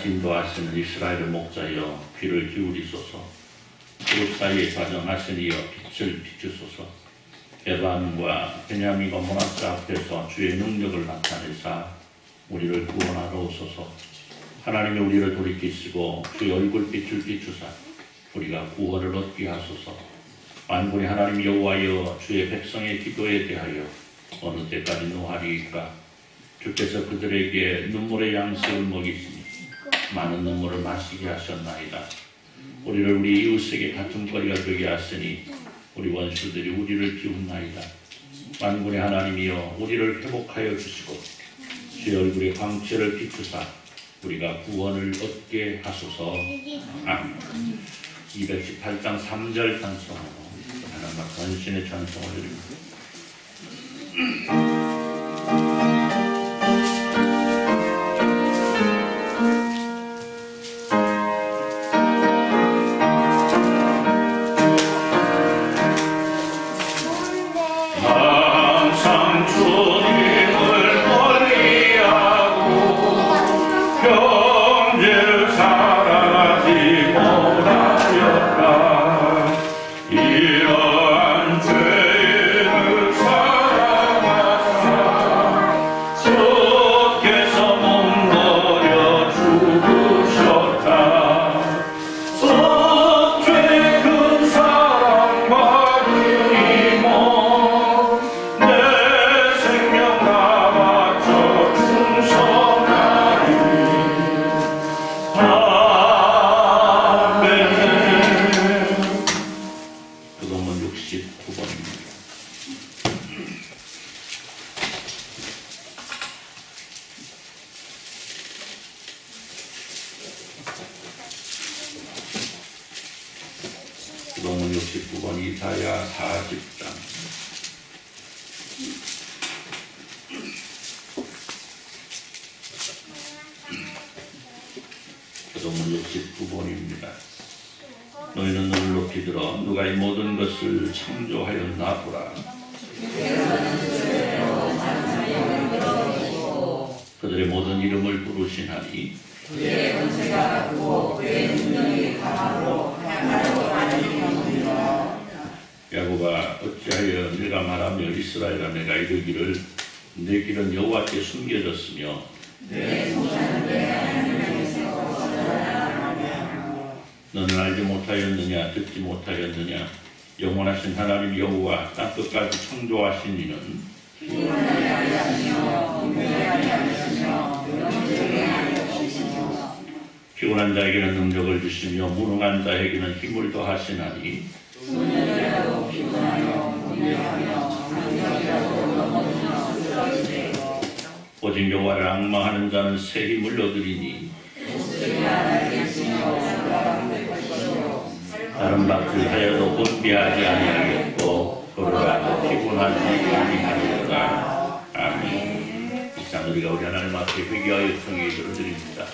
인도하시는 이스라엘의 목자여 귀를 기울이소서. 그룹 사이에 좌정하신 이여 빛을 비추소서. 에반과 베냐민과 모나스 앞에서 주의 능력을 나타내사 우리를 구원하러 오소서. 하나님이 우리를 돌이키시고 주의 얼굴빛을 비추사 우리가 구원을 얻게 하소서. 만군의 하나님 여호와여 주의 백성의 기도에 대하여 어느 때까지 노하리이까. 주께서 그들에게 눈물의 양식을 먹이시니 많은 눈물을 마시게 하셨나이다. 우리를 우리 이웃에게 다툼거리가 되게 하시니 우리 원수들이 우리를 비웃나이다. 만군의 하나님이여 우리를 회복하여 주시고 주의 얼굴의 광채를 비추사 우리가 구원을 얻게 하소서. 아멘. 218장 3절 찬송으로 하나님과 전신의 찬송을 드립니다. 기도문 69번 이사야 40장. 기도문 69번입니다. 너희는 눈을 높이 들어 누가 이 모든 것을 창조하였나 보라. 그들의 모든 이름을 부르시나니 그의 권세가 크고 그의 능력이 강하고 하나님을 아는 경험이라. 야곱아 어찌하여 내가 말하며 이스라엘아 내가 이르기를 내 길은 여호와께 숨겨졌으며 내 소산은 내 하나님에게서 벗어나느냐. 너는 알지 못하였느냐 듣지 못하였느냐. 영원하신 하나님 여호와 땅끝까지 창조하신 이는 피곤하게 하시며 분별하게 하시며 영적에 하시며 피곤한 자에게는 능력을 주시며 무능한 자에게는 힘을 더하시나니 소년이라도 피곤하며 분별하며 강력이라도 넘어지며 쓰러지되 오직 여호와를 앙망하는 자는 새 힘을 얻으리니 다른 밭을 하여도 분비하지 아니하겠고 걸어가도 피곤하지 아니하리로다. 아멘. 이 시간 우리가 우리 하나님 앞에 회개하여 청해 들어드립니다.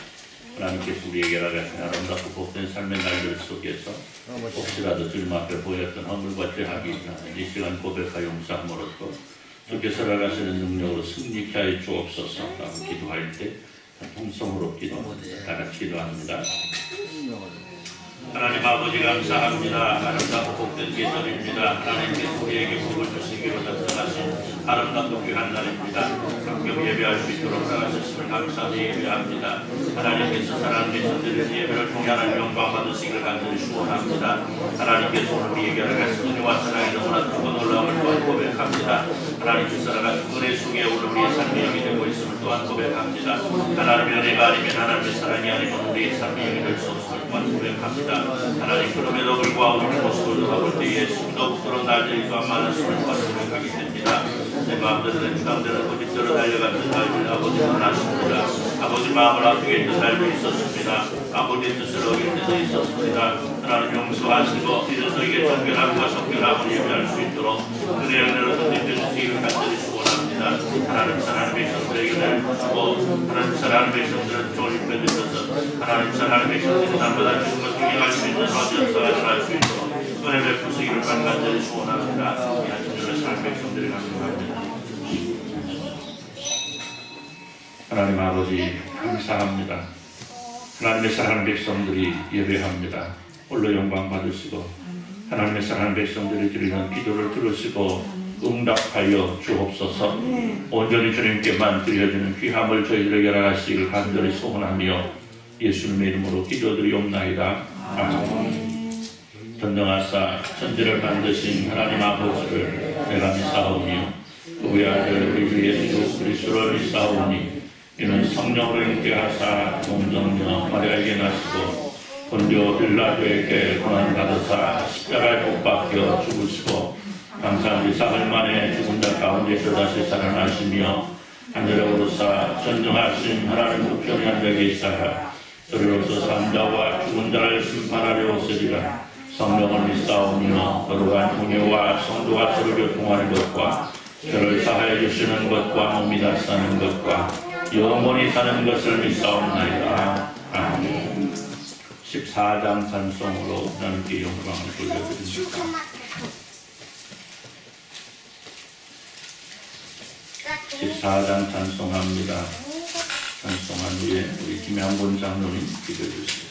하나님께서 우리에게 허락하신 아름답고 복된 삶의 날들 속에서 혹시라도 주님 앞에 보였던 허물과 죄악이 있다면 이 시간 고백하여 용서함으로써 주께서 허락하시는 능력으로 승리케 하여 주옵소서. 라고 기도할 때 통성으로 기도합니다. 다 같이 기도합니다. 하나님 아버지 감사합니다. 아름답고 복된 계절입니다. 하나님께서 우리에게 복을 주시기로 작정하신 아름답고 귀한 날입니다. 성경 예배할 수 있도록 허락하셨음을 감사하며 예배합니다. 하나님께서 사랑하는 백성들의 예배를 통해 하나님 영광 받으시기를 간절히 축원합니다. 하나님께서 오늘 우리에게 허락하신 은혜와 사랑이 너무나 크고 놀라움을 또한 고백합니다. 하나님께서 허락하신 은혜 속에 오늘 우리의 삶이 영이 되고 있음을 또한 고백합니다. 하나님의 은혜가 아니면 하나님의 사랑이 아니면 우리의 삶이 영이 될 수 없음을 또한 고백합니다. 하나님 그럼에도 불구하고 우리 모습을 돌아볼 때에 숨도 부끄러운 날들이 또한 많았음을 또한 고백하게 됩니다. 내 마음대로 내 주장대로 고집대로 달려갔던 날들 아버지는 아십니다. 아버지 마음을 아프게 했던 날도 있었습니다. 아버지의 뜻을 어길 때도 있었습니다. 하나님 용서하시고 이제서에게 정결함과 성결함을 예배할 수 있도록 그의 은혜로 덧입혀 주시기를 간절히 축원합니다. 하나님 사랑하는 백성들에게는 주고 하나님 사랑하는 백성들은 좋은 힘을 주셔서 하나님 사랑하는 백성들이 날마다 주신 것 중에 할 수 있는 어디서까지 할 수 있도록 은혜 베푸시기를 간절히 축원합니다. 이 아침에 사랑하는 백성들이 감사합니다. 하나님 아버지 감사합니다. 하나님의 사랑하는 백성들이 예배합니다. 홀로 영광 받으시고 하나님의 사랑하는 백성들이 드리는 기도를 들으시고 응답하여 주옵소서. 온전히 주님께만 드려지는 귀함을 저희들에게 허락하시길 간절히 소원하며 예수님의 이름으로 기도드리옵나이다. 아멘. 전능하사 천지를 만드신 하나님 아버지를 내가 믿사오며 그의 아들 우리 주 예수 그리스도를 믿사오니 이는 성령으로 잉태하사 동정녀 마리아에게 나시고 본디오 빌라도에게 고난받으사 십자가에 못 박혀 죽으시고 감사하리 사흘 만에 죽은 자 가운데서 다시 살아나시며 하늘에 오르사 전능하신 하나님 우편에 앉아 계시다가 저리로서 산자와 죽은 자를 심판하려 오시리라. 성령을 믿사오며 거룩한 공예와 성도가 서로 교통하는 것과 죄를 사하여 주시는 것과 몸이 다시 사는 것과 영원히 사는 것을 믿사옵나이다. 아멘. 14장 찬송으로 하나님께 영광을 돌려드립니다. 14장 찬송합니다. 찬송한 후에 우리 김양곤 장로님 기도해 주세요.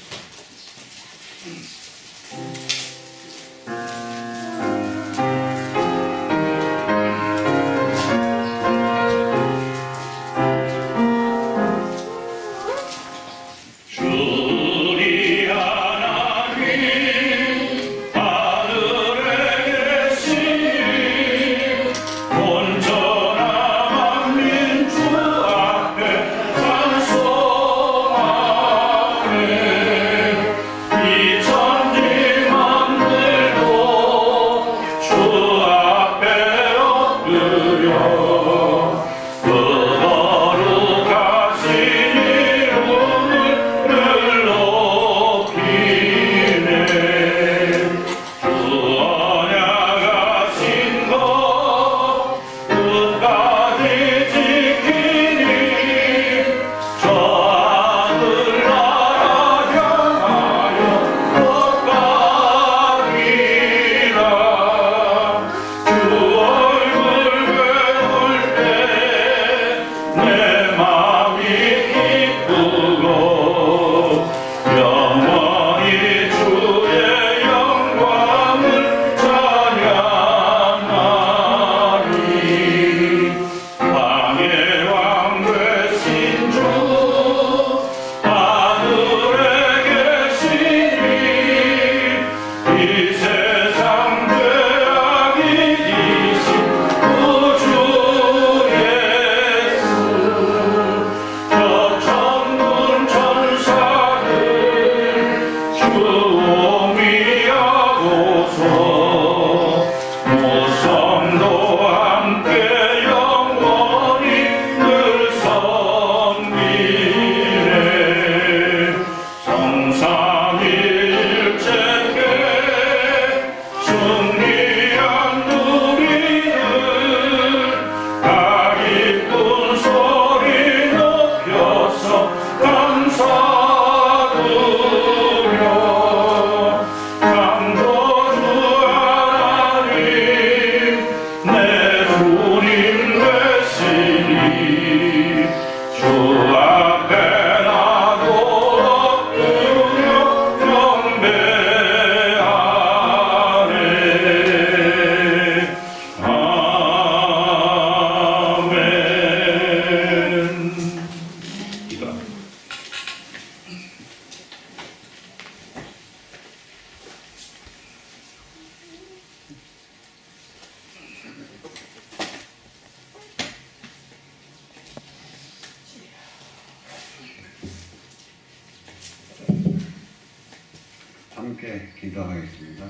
함께 기도하겠습니다.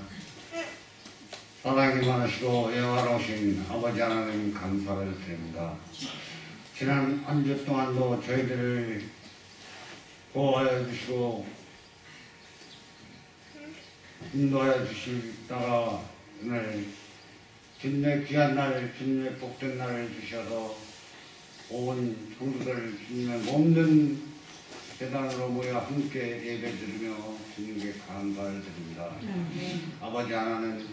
사랑이 많으시고 영화로우신 아버지 하나님 감사를 드립니다. 지난 한 주 동안도 저희들을 보호하여 주시고 인도하여 주시다가 오늘 주님의 귀한 날, 주님의 복된 날을 주셔서 온 성도들 주님의 몸든 재단으로 모여 함께 예배드리며 주님께 감사를 드립니다. 아버지 하나님,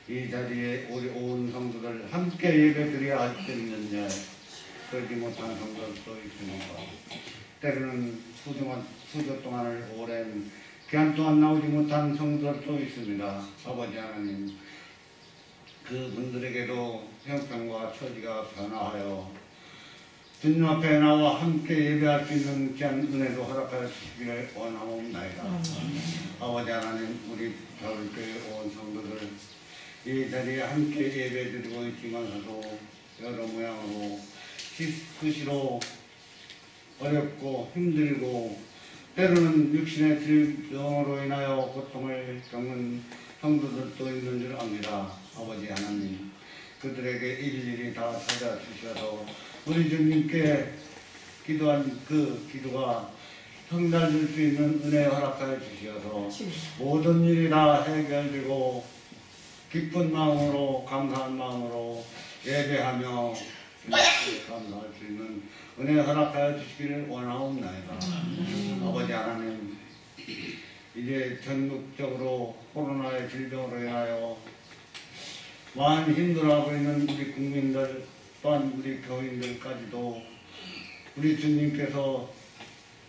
이 자리에 우리 온 성도들 함께 예배드려야 할 수 있는 날, 그러지 못한 성도들도 있습니다. 때로는 소중한 수조 동안을 오랜 기간 동안 나오지 못한 성도들도 있습니다. 아버지 하나님, 그분들에게도 형편과 처지가 변화하여 주님 앞에 나와 함께 예배할 수 있는 귀한 은혜도 허락하여 주시기를 원하옵나이다. 아버지 하나님, 우리 겨울교회 온 성도들 이 자리에 함께 예배드리고 있지만서도 여러 모양으로 수시로 어렵고 힘들고 때로는 육신의 질병으로 인하여 고통을 겪는 성도들도 있는 줄 압니다. 아버지 하나님, 그들에게 일일이 다 찾아주셔서 우리 주님께 기도한 그 기도가 성달될 수 있는 은혜 허락하여 주셔서 모든 일이 다 해결되고 기쁜 마음으로 감사한 마음으로 예배하며 주님께 감사할 수 있는 은혜 허락하여 주시기를 원하옵나이다. 아버지 하나님, 이제 전국적으로 코로나의 질병으로 인하여 많이 힘들어하고 있는 우리 국민들 또한 우리 교인들까지도 우리 주님께서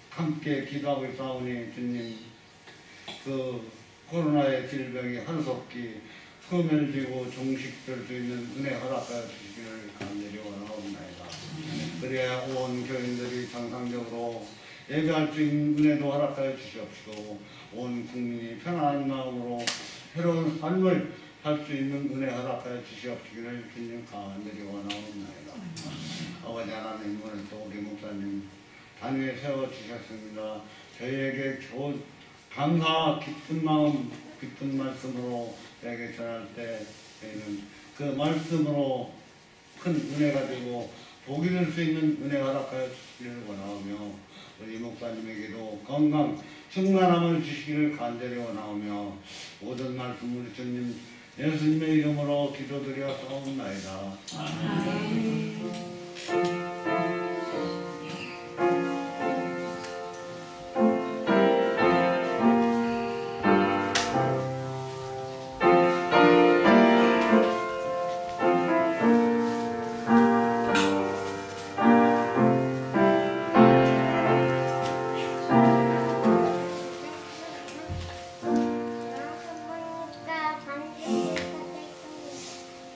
함께 기도하고 있사오니 주님, 그 코로나의 질병이 하루속히 소멸되고 종식될 수 있는 은혜 허락하여 주시기를 간절히 원하옵나이다. 그래야 온 교인들이 정상적으로 예배할 수 있는 은혜도 허락하여 주시옵시고 온 국민이 편안한 마음으로 새로운 삶을 할 수 있는 은혜 허락하여 주시옵시기를 주님 간절히 원하옵나이다. 아버지 하나님, 오늘 또 우리 목사님 단위에 세워주셨습니다. 저희에게 감사 기쁜 마음 기쁜 말씀으로 저에게 전할 때 저희는 그 말씀으로 큰 은혜가 되고 복이 될 수 있는 은혜 허락하여 주시기를 원하오며 우리 목사님에게도 건강 충만함을 주시기를 간절히 원하오며 모든 말씀 우리 주님 예수님의 이름으로 기도드려 싸움나이다. 아멘.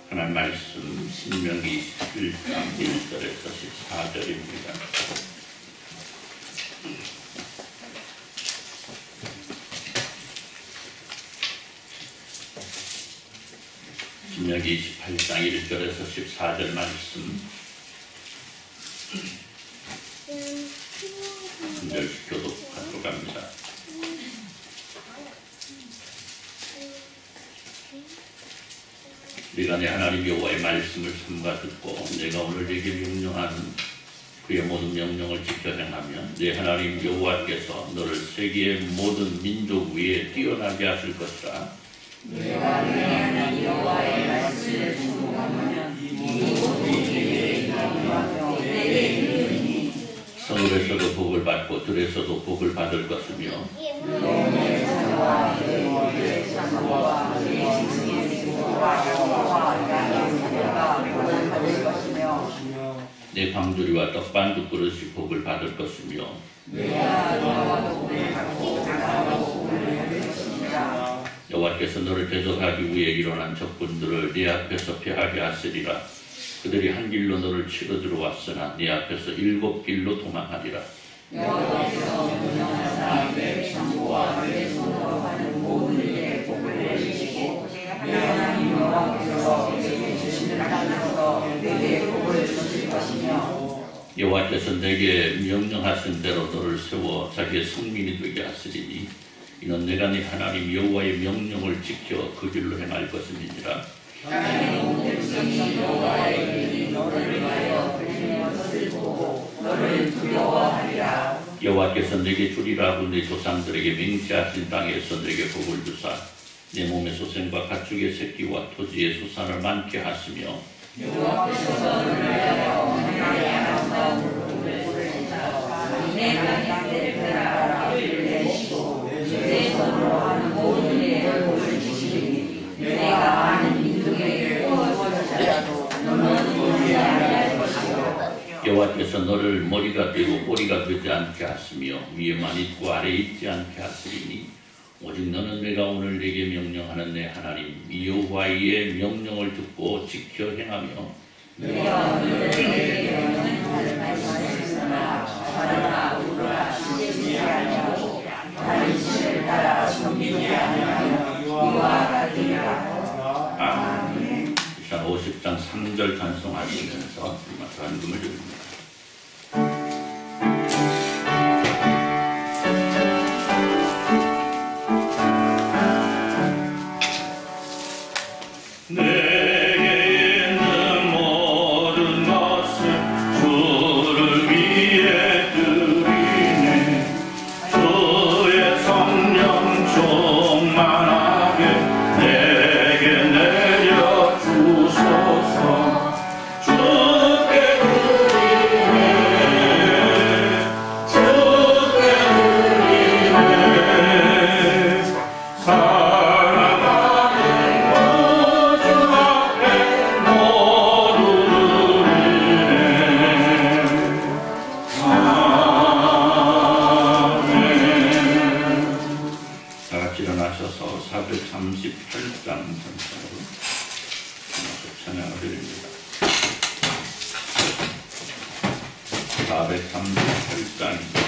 하나님 말씀 신명기 11장 1절에서 14절입니다. 신명기 28장 1절에서 14절 말씀 한 절씩 교독하도록 합니다. 네가 내 하나님 여호와의 말씀을 삼가 듣고 내가 오늘 네게 명령하는 그의 모든 명령을 지켜 행하면 내 하나님 여호와께서 너를 세계의 모든 민족 위에 뛰어나게 하실 것이라. 내가 내 하나님 여호와의 말씀을 순종하면 이 모든 민족에게 인하여 내게 이르리니 성읍에서도 복을 받고 들에서도 복을 받을 것이며 너의 자녀와 너의 머리의 자녀와 너의 짐승의 짐승과 여호와 양의 사녀가 복을 받을 것이며 내 방주리와 떡반죽 그릇이 복을 받을 것이며 내가 너와 복을 받고 나와 복을 받을 것이니라. 여호와께서 너를 대적하기 위해 일어난 적군들을 네 앞에서 패하게 하시리라. 그들이 한 길로 너를 치러 들어왔으나 네 앞에서 7길로 도망하리라. 여호와께서 명령하사 내 창고와 내 손으로 하는 모든 일에 복을 내리시고 내 하나님 여호와께서 내게 주시는 땅에서 내게 복을 주실 것이며 여호와께서 내게 명령하신 대로 너를 세워 자기의 성민이 되게 하시리니 이는 내가 네 하나님 여호와의 명령을 지켜 그 길로 행할 것임이니라. 땅의 온 백성이 여호와의 이름이 너를 위하여 그리는 것을 보고 너를 두려워하리라. 여호와께서 내게 주리라고 네 조상들에게 맹세하신 땅에서 내게 복을 주사 내 몸의 소생과 가축의 새끼와 토지의 수산을 많게 하시며 여호와께서 너를 위하여 하나님의 아름다운 복을 주사 내 땅의 때를 뿌리를 내시고 내 손으로 하는 모든 일에 복을 주시리니 내가 아는 민족에게 복을 주자라도 너는 복을 아니할 것이요 여호와께서 너를 머리가 되고 꼬리가 되지 않게 하시며 위에만 있고 아래에 있지 않게 하시리니 오직 너는 내가 오늘 네게 명령하는 내 하나님 여호와의 명령을 듣고 지켜 행하며 내가 오늘 내게 명령하는 말씀을 바라나 우러나 시기지 아니하고 다른 신을 따라 섬기지 아니하며 이와 같으리라. 아멘. 50장 3절 찬송하시면서 단금을 드립니다. 일어나셔서 438장 찬송으로 찬양을 드립니다. 438장입니다.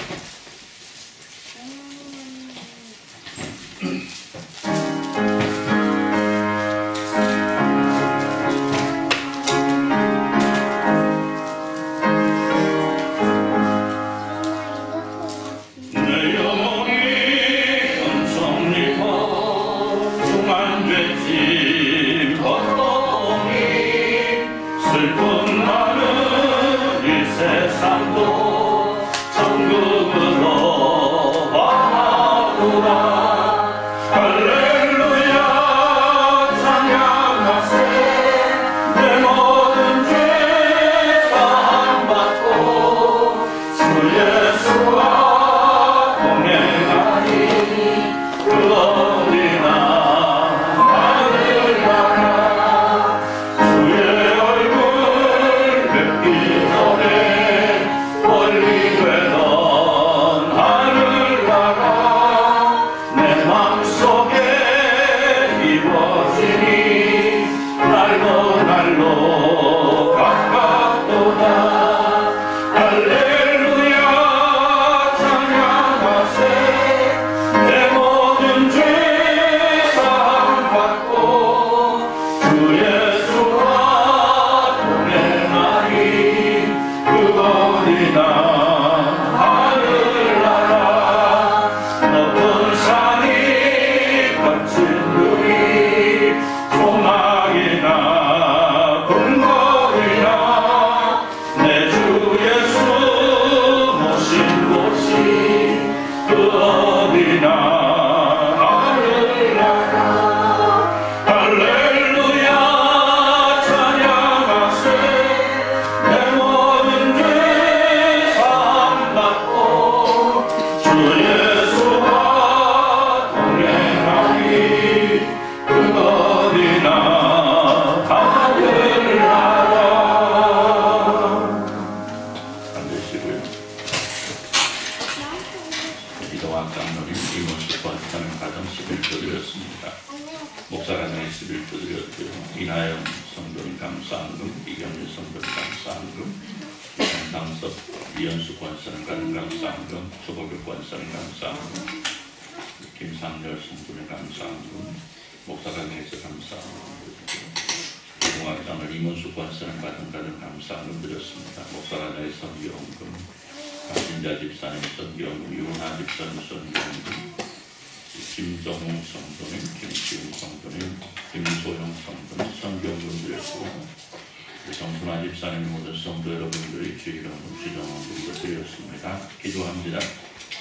기도합니다.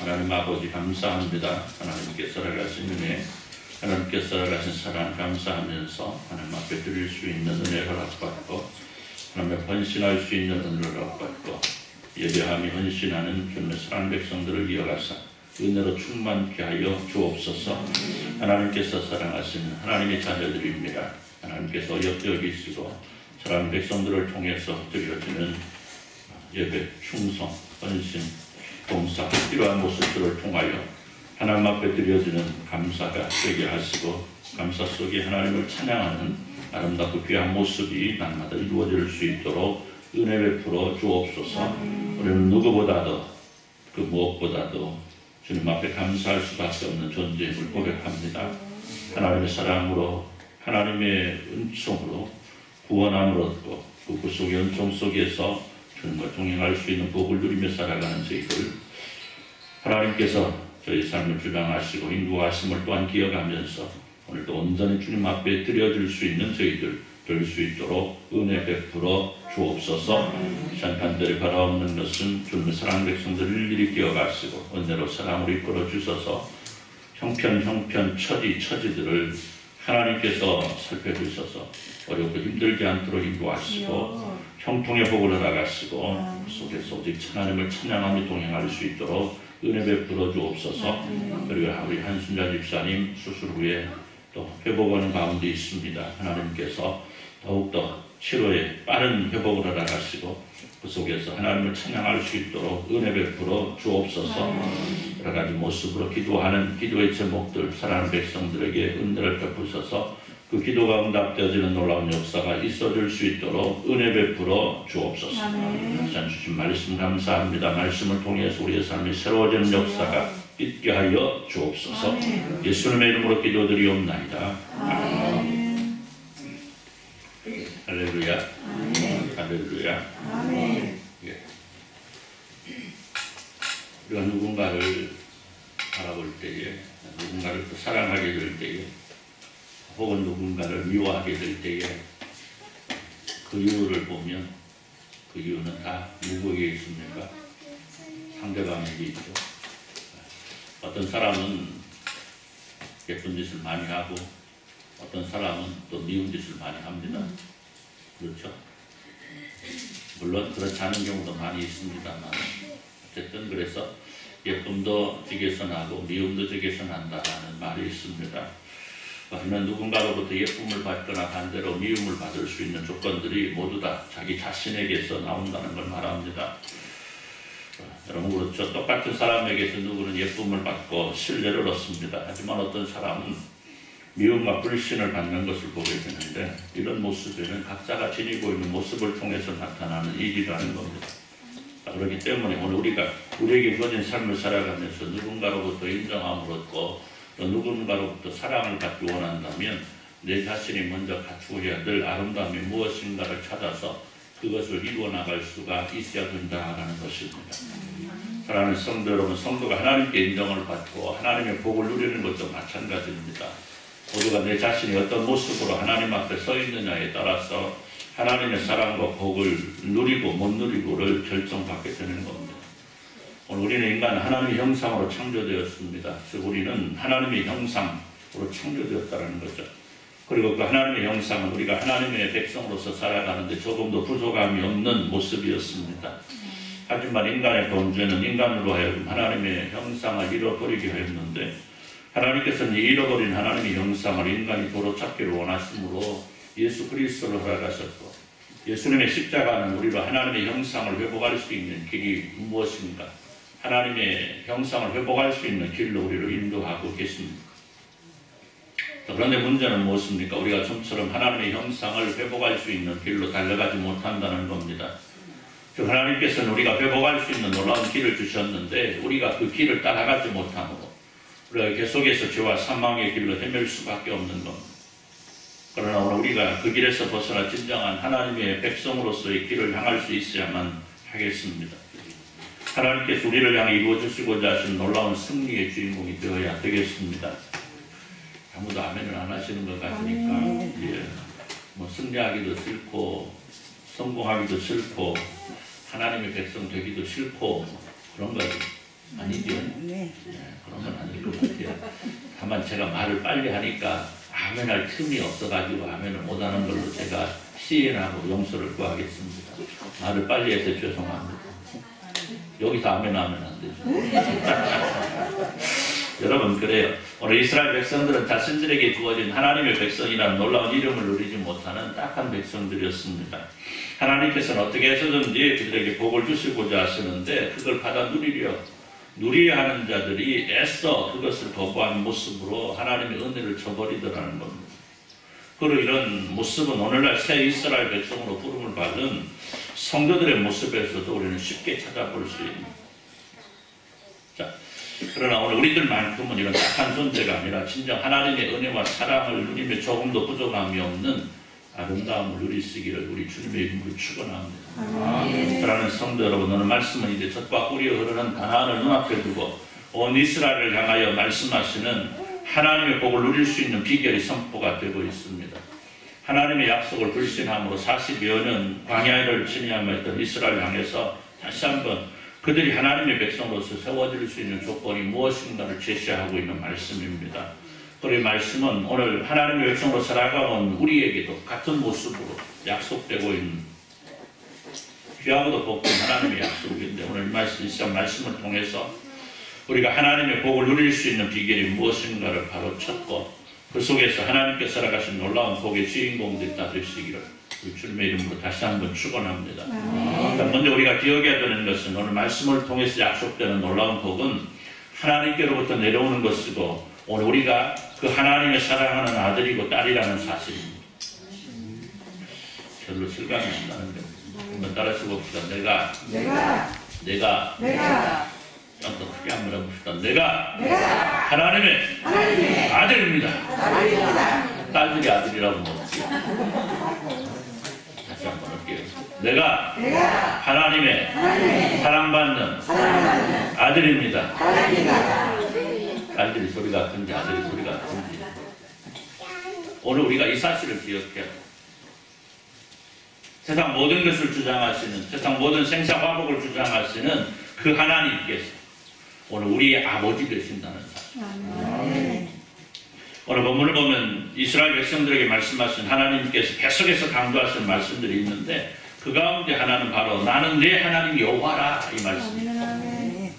하나님 아버지 감사합니다. 하나님께 살아가신 은혜, 하나님께 살아가신 사랑 감사하면서 하나님 앞에 드릴 수 있는 은혜를 허락받고 하나님 앞에 헌신할 수 있는 은혜를 허락받고 예배하며 헌신하는 주님의 사랑 백성들을 이어가사 은혜로 충만케 하여 주옵소서. 하나님께서 사랑하신 하나님의 자녀들입니다. 하나님께서 옆에 계시고 사랑 백성들을 통해서 드려지는 예배, 충성, 헌신, 봉사, 필요한 모습들을 통하여 하나님 앞에 드려지는 감사가 되게 하시고 감사 속에 하나님을 찬양하는 아름답고 귀한 모습이 날마다 이루어질 수 있도록 은혜 베풀어 주옵소서. 우리는 누구보다도 그 무엇보다도 주님 앞에 감사할 수밖에 없는 존재임을 고백합니다. 하나님의 사랑으로 하나님의 은총으로 구원함을 얻고 그 구속의 은총 속에서 주님과 동행할 수 있는 복을 누리며 살아가는 저희들, 하나님께서 저희 삶을 주장하시고 인도하심을 또한 기억하면서 오늘도 온전히 주님 앞에 드려질 수 있는 저희들 될 수 있도록 은혜 베풀어 주옵소서. 한편들이 바라옵는 것은 주님의 사랑 백성들을 일일이 기억하시고 은혜로 사랑으로 이끌어 주셔서 형편 처지들을 하나님께서 살펴주셔서 어렵고 힘들지 않도록 인도하시고 형통의 복을 허락하시고 속에서 오직 하나님을 찬양하며 동행할 수 있도록 은혜 베풀어 주옵소서. 그리고 우리 한순자 집사님 수술 후에 또 회복하는 가운데 있습니다. 하나님께서 더욱더 치료에 빠른 회복을 허락하시고 그 속에서 하나님을 찬양할 수 있도록 은혜 베풀어 주옵소서. 여러 가지 모습으로 기도하는 기도의 제목들 사랑하는 백성들에게 은혜를 베푸셔서 그 기도가 응답되어지는 놀라운 역사가 있어질 수 있도록 은혜 베풀어 주옵소서. 참 주신 말씀 감사합니다. 말씀을 통해서 우리의 삶이 새로워지는 역사가 있게 하여 주옵소서. 예수님의 이름으로 기도드리옵나이다. 아멘. 할렐루야. 할렐루야. 예. 우리가 누군가를 바라볼 때에, 누군가를 또 사랑하게 될 때에, 혹은 누군가를 미워하게 될 때에 그 이유를 보면 그 이유는 다 누구에게 있습니까? 상대방에게 있죠. 어떤 사람은 예쁜 짓을 많이 하고 어떤 사람은 또 미운 짓을 많이 합니다. 그렇죠? 물론 그렇지 않은 경우도 많이 있습니다만 어쨌든 그래서 예쁨도 적에서 나고 미움도 적에서 난다라는 말이 있습니다. 우리는 누군가로부터 예쁨을 받거나 반대로 미움을 받을 수 있는 조건들이 모두 다 자기 자신에게서 나온다는 걸 말합니다. 여러분 그렇죠. 똑같은 사람에게서 누구는 예쁨을 받고 신뢰를 얻습니다. 하지만 어떤 사람은 미움과 불신을 받는 것을 보게 되는데 이런 모습에는 각자가 지니고 있는 모습을 통해서 나타나는 일이라는 겁니다. 그렇기 때문에 오늘 우리에게 주어진 삶을 살아가면서 누군가로부터 인정함을 얻고 또 누군가로부터 사랑을 받기 원한다면 내 자신이 먼저 갖추어야 될 아름다움이 무엇인가를 찾아서 그것을 이루어 나갈 수가 있어야 된다는 것입니다. 사랑하는 성도 여러분, 성도가 하나님께 인정을 받고 하나님의 복을 누리는 것도 마찬가지입니다. 모두가 내 자신이 어떤 모습으로 하나님 앞에 서 있느냐에 따라서 하나님의 사랑과 복을 누리고 못 누리고를 결정받게 되는 겁니다. 오늘 우리는 인간 하나님의 형상으로 창조되었습니다. 즉 우리는 하나님의 형상으로 창조되었다는 거죠. 그리고 그 하나님의 형상은 우리가 하나님의 백성으로서 살아가는데 조금도 부족함이 없는 모습이었습니다. 하지만 인간의 범죄는 인간으로 하여금 하나님의 형상을 잃어버리게 하였는데 하나님께서는 잃어버린 하나님의 형상을 인간이 도로 찾기를 원하심으로 예수 그리스도를 허락하셨고 예수님의 십자가는 우리로 하나님의 형상을 회복할 수 있는 길이 무엇인가? 하나님의 형상을 회복할 수 있는 길로 우리를 인도하고 계십니다. 그런데 문제는 무엇입니까? 우리가 좀처럼 하나님의 형상을 회복할 수 있는 길로 달려가지 못한다는 겁니다. 즉 하나님께서는 우리가 회복할 수 있는 놀라운 길을 주셨는데 우리가 그 길을 따라가지 못함으로 우리가 계속해서 죄와 사망의 길로 헤맬 수밖에 없는 겁니다. 그러나 오늘 우리가 그 길에서 벗어나 진정한 하나님의 백성으로서의 길을 향할 수 있어야만 하겠습니다. 하나님께서 우리를 향해 이루어주시고자 하신 놀라운 승리의 주인공이 되어야 되겠습니다. 아무도 아멘을 안 하시는 것 같으니까 예, 뭐 승리하기도 싫고 성공하기도 싫고 하나님의 백성 되기도 싫고 그런 거 아니죠? 네, 그런 건 아닐 것 같아요. 다만 제가 말을 빨리 하니까 아멘할 틈이 없어가지고 아멘을 못하는 걸로 제가 시인하고 용서를 구하겠습니다. 말을 빨리 해서 죄송합니다. 여기서 아멘하면 안 되죠. 여러분 그래요. 오늘 이스라엘 백성들은 자신들에게 주어진 하나님의 백성이라는 놀라운 이름을 누리지 못하는 딱한 백성들이었습니다. 하나님께서는 어떻게 해서든지 그들에게 복을 주시고자 하시는데 그걸 받아 누려야 하는 자들이 애써 그것을 거부하는 모습으로 하나님의 은혜를 저버리더라는 겁니다. 그리고 이런 모습은 오늘날 새 이스라엘 백성으로 부름을 받은 성도들의 모습에서도 우리는 쉽게 찾아볼 수 있는. 자, 그러나 오늘 우리들만큼은 이런 딱한 존재가 아니라 진정 하나님의 은혜와 사랑을 누리며 조금도 부족함이 없는 아름다움을 누리시기를 우리 주님의 이름으로 축원합니다. 사랑하는 성도 여러분, 오늘 말씀은 이제 젖과 꿀이 흐르는 가나안을 눈앞에 두고 온 이스라엘을 향하여 말씀하시는 하나님의 복을 누릴 수 있는 비결이 선포가 되고 있습니다. 하나님의 약속을 불신함으로 40여 년 광야를 지나며 했던 이스라엘을 향해서 다시 한번 그들이 하나님의 백성으로서 세워질 수 있는 조건이 무엇인가를 제시하고 있는 말씀입니다. 그리고 이 말씀은 오늘 하나님의 백성으로 살아가는 우리에게도 같은 모습으로 약속되고 있는 귀하고도 복된 하나님의 약속인데 오늘 이 시간 말씀을 통해서 우리가 하나님의 복을 누릴 수 있는 비결이 무엇인가를 바로 찾고 그 속에서 하나님께 살아가신 놀라운 복의 주인공들이 다 되시기를 우리 주님의 이름으로 다시 한번 축원합니다. 먼저 우리가 기억해야 되는 것은 오늘 말씀을 통해서 약속되는 놀라운 복은 하나님께로부터 내려오는 것이고 오늘 우리가 그 하나님의 사랑하는 아들이고 딸이라는 사실입니다. 별로 실감이 안 나는데 한번 따라서 봅시다. 내가 좀 더 크게 한번 해봅시다. 내가 하나님의 아들입니다. 딸들이 아들이라고 못해요. 다시 한번 할게요. 내가 하나님의 사랑받는 아들입니다. 딸들이 소리가 큰지 아들이 소리가 큰지 오늘 우리가 이 사실을 기억해야 돼요. 세상 모든 것을 주장하시는 세상 모든 생사화복을 주장하시는 그 하나님께서 오늘 우리의 아버지 되신다는 사실. 오늘 본문을 보면 이스라엘 백성들에게 말씀하신 하나님께서 계속해서 강조하신 말씀들이 있는데 그 가운데 하나는 바로 나는 내 하나님 여호와라 이 말씀입니다.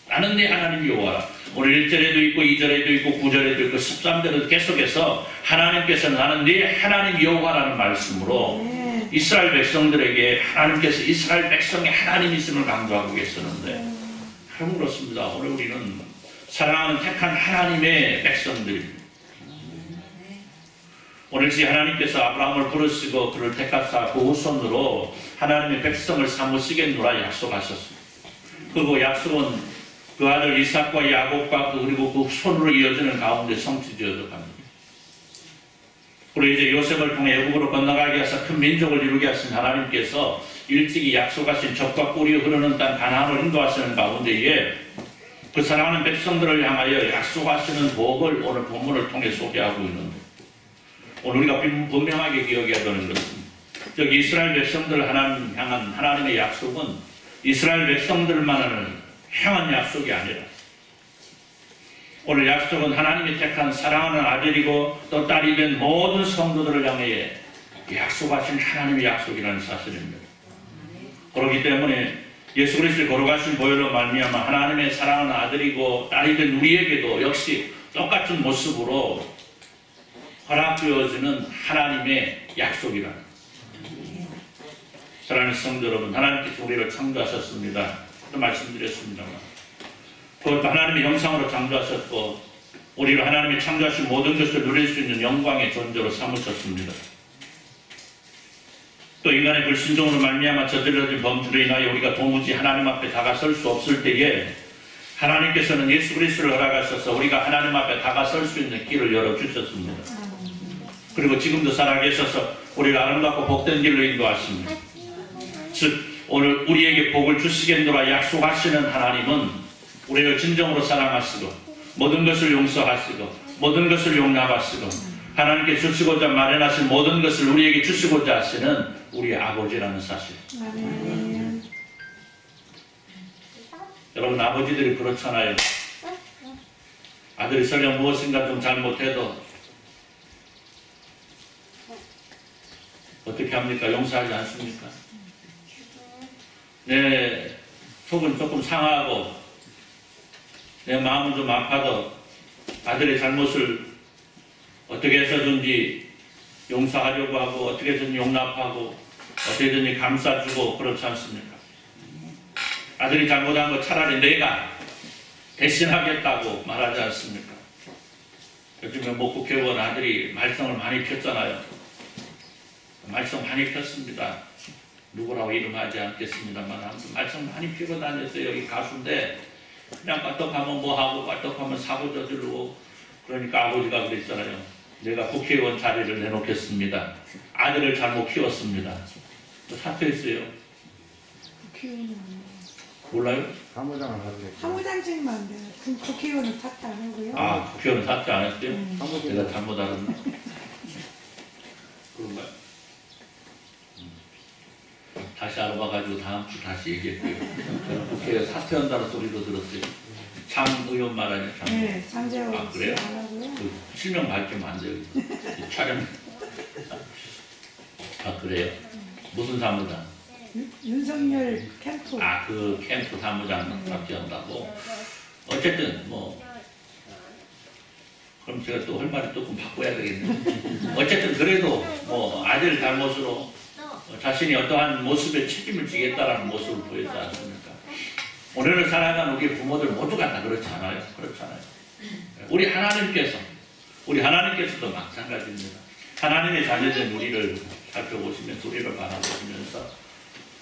나는 내 하나님 여호와라. 오늘 1절에도 있고 2절에도 있고 9절에도 있고 13절에도 계속해서 하나님께서 나는 네 하나님 여호와라는 말씀으로 이스라엘 백성들에게 하나님께서 이스라엘 백성의 하나님이심을 강조하고 계시는데 그럼 그렇습니다. 오늘 우리는 사랑하는 택한 하나님의 백성들입니다. 오늘 이 하나님께서 아브라함을 부르시고 그를 택하사 그 후손으로 하나님의 백성을 삼으시겠노라 약속하셨습니다. 그리고 약속은 그 아들 이삭과 야곱과 그리고 그 손으로 이어지는 가운데 성취되어져 갑니다. 그리고 이제 요셉을 통해 애굽으로 건너가게 하사 큰 민족을 이루게 하신 하나님께서 일찍이 약속하신 젖과 꿀이 흐르는 땅 가나안을 인도하시는 가운데에 그 사랑하는 백성들을 향하여 약속하시는 복을 오늘 본문을 통해 소개하고 있는데 오늘 우리가 분명하게 기억해야 되는 것은 저기 이스라엘 백성들을 향한 하나님의 약속은 이스라엘 백성들만을 향한 약속이 아니라 오늘 약속은 하나님이 택한 사랑하는 아들이고 또 딸이 된 모든 성도들을 향해 약속하신 하나님의 약속이라는 사실입니다. 그렇기 때문에 예수 그리스도의 거룩하신 보혈로 말미암아 하나님의 사랑하는 아들이고 딸이 된 우리에게도 역시 똑같은 모습으로 허락되어지는 하나님의 약속이라는 사랑하는 성도 여러분, 하나님께서 우리를 창조하셨습니다. 또 말씀드렸습니다만 그것도 하나님의 형상으로 창조하셨고 우리를 하나님이 창조하신 모든 것을 누릴 수 있는 영광의 존재로 삼으셨습니다. 또 인간의 불순종으로 말미암아 저질러진 범죄로 인하여 우리가 도무지 하나님 앞에 다가설 수 없을 때에 하나님께서는 예수 그리스도를 허락하셔서 우리가 하나님 앞에 다가설 수 있는 길을 열어주셨습니다. 그리고 지금도 살아계셔서 우리를 아름답고 복된 길로 인도하십니다. 즉 오늘 우리에게 복을 주시겠노라 약속하시는 하나님은 우리를 진정으로 사랑하시고 모든 것을 용서하시고 모든 것을 용납하시고 하나님께 주시고자 마련하신 모든 것을 우리에게 주시고자 하시는 우리의 아버지라는 사실. 여러분 아버지들이 그렇잖아요. 아들이 설령 무엇인가 좀 잘못해도 어떻게 합니까? 용서하지 않습니까? 내 속은 조금 상하고 내 마음은 좀 아파도 아들의 잘못을 어떻게 해서든지 용서하려고 하고 어떻게 해서든 용납하고 어떻게든지 감싸주고 그렇지 않습니까? 아들이 잘못한 거 차라리 내가 대신하겠다고 말하지 않습니까? 요즘에 뭐 국회의원 아들이 말썽을 많이 폈잖아요. 말썽 많이 폈습니다. 누구라고 이름하지 않겠습니다만 아무튼 말썽 많이 피고 다녔어요. 여기 가수인데 그냥 껄떡하면 뭐하고 껄떡하면 사고 저지르고 그러니까 아버지가 그랬잖아요. 내가 국회의원 자리를 내놓겠습니다. 아들을 잘못 키웠습니다. 사퇴했어요. 국회의원은 몰라요? 사무장을 하는데. 사무장직만 안 돼요. 그럼 국회의원은 탓도 안 하고요. 아, 국회의원 사퇴 안 했어요? 사무장. 내가 잘못 알았나? 그런가요? 다시 알아봐가지고 다음 주 다시 얘기했고요. 저는 국회에 사퇴한다는 소리도 들었어요. 장 의원 말하냐? 장. 네, 장재원 아, 그래요? 안 하고요. 그 실명 밝히면 안 돼요. 이 촬영. 아, 그래요? 무슨 사무장? 윤석열 캠프. 아, 그 캠프 사무장 합치한다고. 어쨌든 뭐 그럼 제가 또 할 말이 조금 바꿔야 되겠네요. 어쨌든 그래도 뭐 아들 잘못으로 자신이 어떠한 모습에 책임을 지겠다라는 모습을 보였지 않습니까? 오늘을 살아가는 우리 부모들 모두가 다 그렇지 않아요? 그렇잖아요. 우리 하나님께서도 마찬가지입니다. 하나님의 자녀된 우리를 살펴보시면서 우리를 바라보시면서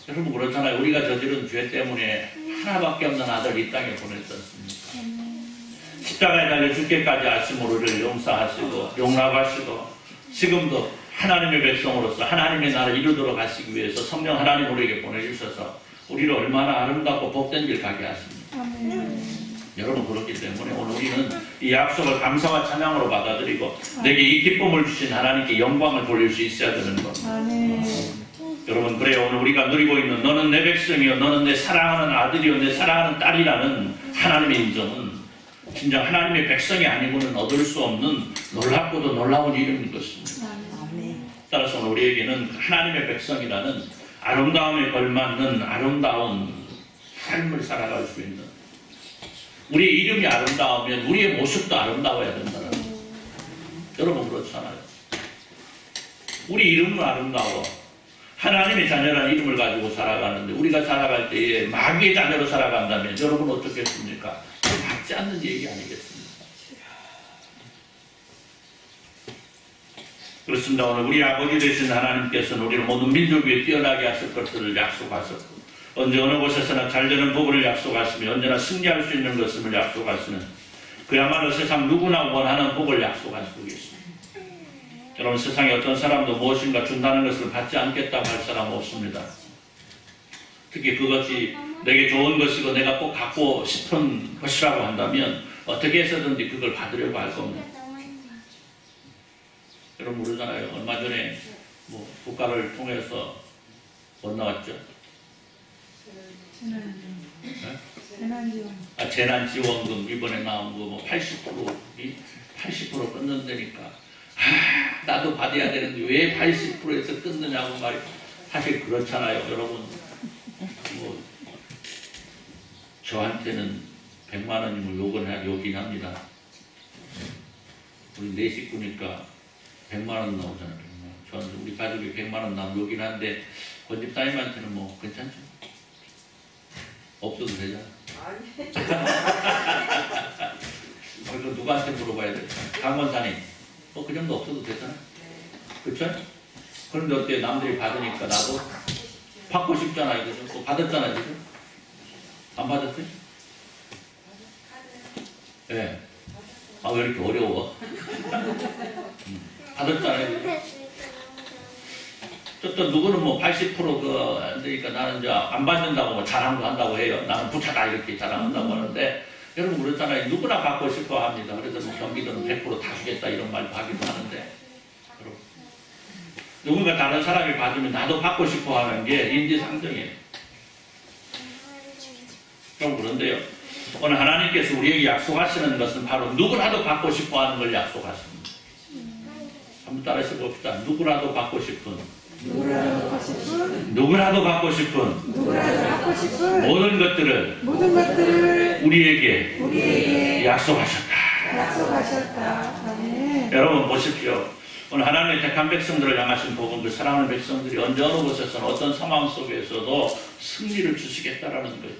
여러분 그렇잖아요. 우리가 저지른 죄 때문에 하나밖에 없는 아들 이 땅에 보냈지 않습니까? 십자가에 달려 죽기까지 하심으로 우리를 용서하시고 용납하시고 지금도 하나님의 백성으로서 하나님의 나라를 이루도록 하시기 위해서 성령 하나님 우리에게 보내주셔서 우리를 얼마나 아름답고 복된 길 가게 하십니까? 여러분 그렇기 때문에 오늘 우리는 이 약속을 감사와 찬양으로 받아들이고 내게 이 기쁨을 주신 하나님께 영광을 돌릴 수 있어야 되는 겁니다. 여러분 그래요. 오늘 우리가 누리고 있는 너는 내 백성이요 너는 내 사랑하는 아들이요 내 사랑하는 딸이라는 하나님의 인정은 진정 하나님의 백성이 아니고는 얻을 수 없는 놀랍고도 놀라운 이름인 것입니다. 따라서 오늘 우리에게는 하나님의 백성이라는 아름다움에 걸맞는 아름다운 삶을 살아갈 수 있는 우리의 이름이 아름다우면 우리의 모습도 아름다워야 된다는 여러분 그렇잖아요. 우리 이름은 아름다워. 하나님의 자녀라는 이름을 가지고 살아가는데 우리가 살아갈 때에 마귀의 자녀로 살아간다면 여러분 어떻겠습니까? 맞지 않는 얘기 아니겠습니까? 그렇습니다. 오늘 우리 아버지 되신 하나님께서는 우리를 모든 민족 위에 뛰어나게 하실 것을 약속하셨고 언제 어느 곳에서나 잘되는 복을 약속하시며 언제나 승리할 수 있는 것을 약속하시는 그야말로 세상 누구나 원하는 복을 약속하시고 계십니다. 여러분 세상에 어떤 사람도 무엇인가 준다는 것을 받지 않겠다고 할 사람 없습니다. 특히 그것이 내게 좋은 것이고 내가 꼭 갖고 싶은 것이라고 한다면 어떻게 해서든지 그걸 받으려고 할 겁니다. 여러분 모르잖아요. 얼마 전에 뭐 국가를 통해서 뭐 나왔죠? 재난지원. 아, 재난지원금 이번에 나온 거 뭐 80% 끊는다니까. 아, 나도 받아야 되는데 왜 80%에서 끊느냐고 말이 사실 그렇잖아요. 여러분 뭐 저한테는 100만 원이면 욕이긴 합니다. 우리 네 식구니까 100만 원 나오잖아요. 100만 원. 저는 우리 가족이 100만 원 나오면 욕이긴 한데 권집사님한테는 뭐 괜찮죠? 없어도 되잖아. 그거 누구한테 물어봐야 돼? 강원사님 그 정도 없어도 되잖아. 그쵸? 그런데 어때? 남들이 받으니까 나도 받고 싶잖아요. 그죠? 또 받았잖아요. 그죠? 안 받았어요? 예. 네. 아, 왜 이렇게 어려워? 받았잖아요. 그죠? 또 누구는 뭐 80% 안 되니까 나는 이제 안 받는다고 뭐 자랑도 한다고 해요. 나는 부자다 이렇게 자랑한다고 하는데 여러분 그렇잖아요. 누구나 받고 싶어 합니다. 그래서 뭐 경기도는 100% 다 주겠다 이런 말도 하기도 하는데 여러분, 누군가 다른 사람이 받으면 나도 받고 싶어 하는 게 인지상정이에요. 그럼 그런데요. 오늘 하나님께서 우리에게 약속하시는 것은 바로 누구라도 받고 싶어 하는 걸 약속하십니다. 한번 따라서 봅시다. 누구라도 받고 싶은 누구라도 받고 싶은 모든 것들을 우리에게 약속하셨다. 약속하셨다. 아멘. 여러분 보십시오. 오늘 하나님의 택한 백성들을 향하신 복음, 그 사랑하는 백성들이 언제 어느 곳에서는 어떤 상황 속에서도 승리를 주시겠다라는 거예요.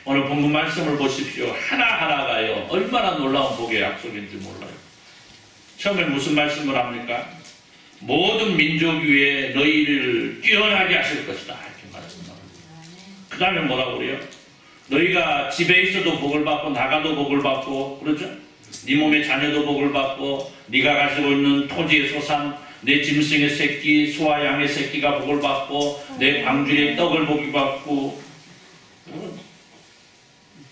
오늘 본문 말씀을 보십시오. 하나하나가요 얼마나 놀라운 복의 약속인지 몰라요. 처음에 무슨 말씀을 합니까? 모든 민족 위에 너희를 뛰어나게 하실 것이다 이렇게 말씀합니다. 그 다음에 뭐라고 그래요? 너희가 집에 있어도 복을 받고 나가도 복을 받고 그렇죠? 네 몸의 자녀도 복을 받고 네가 가지고 있는 토지의 소산 내 짐승의 새끼 소와 양의 새끼가 복을 받고 내 광주리의 떡을 복이 받고.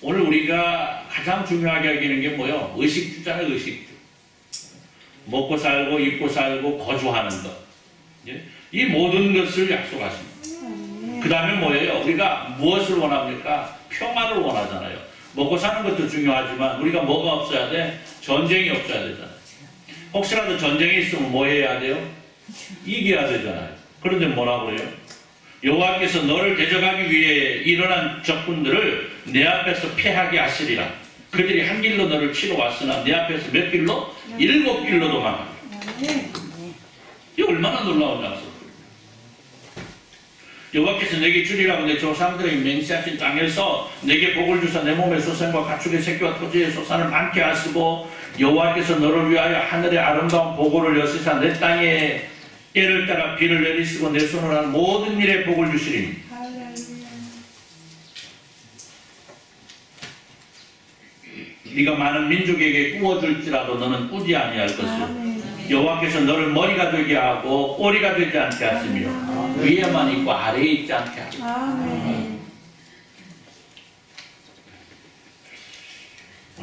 오늘 우리가 가장 중요하게 여기는 게 뭐예요? 의식주잖아요. 의식주. 먹고 살고 입고 살고 거주하는 것. 이 모든 것을 약속하십니다. 그 다음에 뭐예요? 우리가 무엇을 원합니까? 평화를 원하잖아요. 먹고 사는 것도 중요하지만 우리가 뭐가 없어야 돼? 전쟁이 없어야 되잖아요. 혹시라도 전쟁이 있으면 뭐 해야 돼요? 이겨야 되잖아요. 그런데 뭐라고 그래요? 여호와께서 너를 대적하기 위해 일어난 적군들을 내 앞에서 패하게 하시리라. 그들이 한 길로 너를 치러 왔으나 내 앞에서 몇 길로? 7길로 도망하리라. 이 얼마나 놀라운 약속이에요. 여호와께서 내게 주리라고 내 조상들의 맹세하신 땅에서 내게 복을 주사 내 몸의 소산과 가축의 새끼와 토지의 소산을 많게 하시고 여호와께서 너를 위하여 하늘의 아름다운 보고를 여시사 내 땅에 때를 따라 비를 내리시고 내 손으로 하는 모든 일에 복을 주시리니. 네가 많은 민족에게 꾸어줄지라도 너는 꾸지 아니할 것을 여호와께서 너를 머리가 되게 하고 꼬리가 되지 않게 하시며 위에만 있고 아래에 있지 않게 하시며.